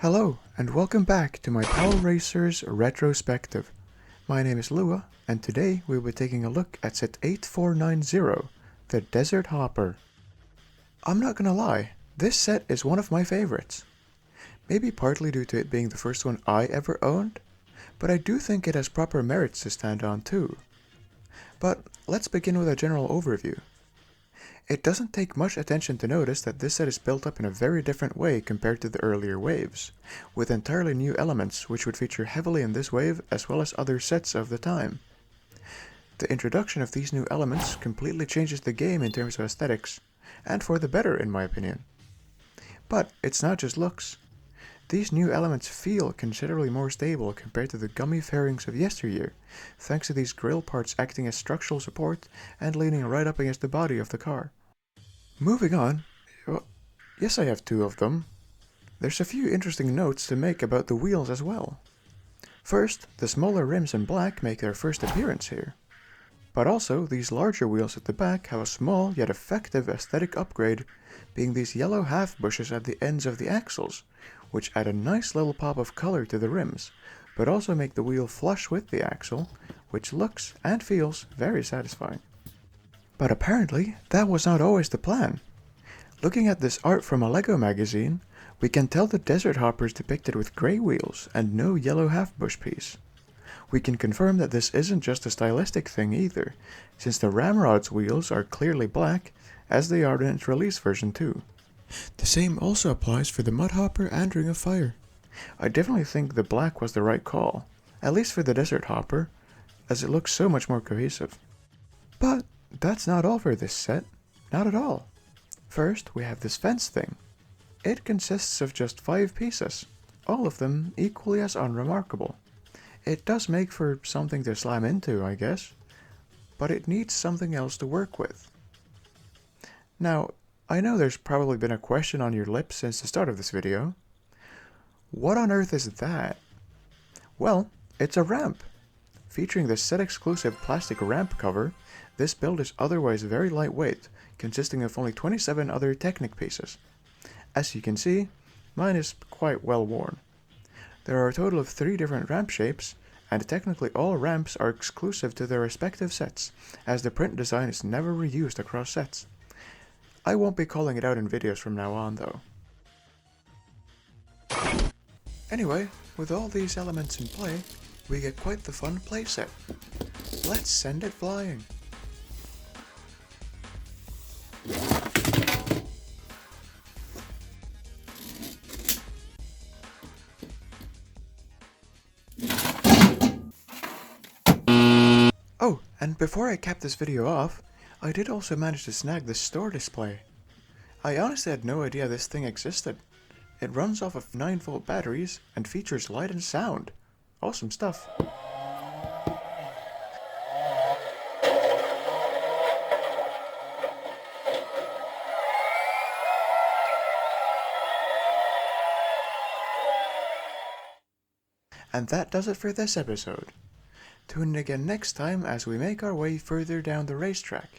Hello, and welcome back to my Power Racers Retrospective. My name is Lua, and today we will be taking a look at set 8490, the Desert Hopper. I'm not gonna lie, this set is one of my favorites. Maybe partly due to it being the first one I ever owned, but I do think it has proper merits to stand on too. But let's begin with a general overview. It doesn't take much attention to notice that this set is built up in a very different way compared to the earlier waves, with entirely new elements which would feature heavily in this wave as well as other sets of the time. The introduction of these new elements completely changes the game in terms of aesthetics, and for the better in my opinion. But it's not just looks. These new elements feel considerably more stable compared to the gummy fairings of yesteryear, thanks to these grille parts acting as structural support and leaning right up against the body of the car. Moving on, yes, I have two of them. There's a few interesting notes to make about the wheels as well. First, the smaller rims in black make their first appearance here. But also, these larger wheels at the back have a small yet effective aesthetic upgrade, being these yellow half bushes at the ends of the axles, which add a nice little pop of color to the rims, but also make the wheel flush with the axle, which looks and feels very satisfying. But apparently, that was not always the plan. Looking at this art from a LEGO magazine, we can tell the Desert Hopper is depicted with grey wheels and no yellow half-bush piece. We can confirm that this isn't just a stylistic thing either, since the Ramrod's wheels are clearly black, as they are in its release version too. The same also applies for the Mudhopper and Ring of Fire. I definitely think the black was the right call, at least for the Desert Hopper, as it looks so much more cohesive. But that's not all for this set. Not at all. First, we have this fence thing. It consists of just 5 pieces, all of them equally as unremarkable. It does make for something to slam into, I guess, but it needs something else to work with. Now, I know there's probably been a question on your lips since the start of this video. What on earth is that? Well, it's a ramp. Featuring the set-exclusive plastic ramp cover, this build is otherwise very lightweight, consisting of only 27 other Technic pieces. As you can see, mine is quite well worn. There are a total of 3 different ramp shapes, and technically all ramps are exclusive to their respective sets, as the print design is never reused across sets. I won't be calling it out in videos from now on though. Anyway, with all these elements in play, we get quite the fun playset. Let's send it flying! Oh, and before I cap this video off, I did also manage to snag the store display. I honestly had no idea this thing existed. It runs off of 9-volt batteries and features light and sound. Awesome stuff. And that does it for this episode. Tune in again next time as we make our way further down the racetrack.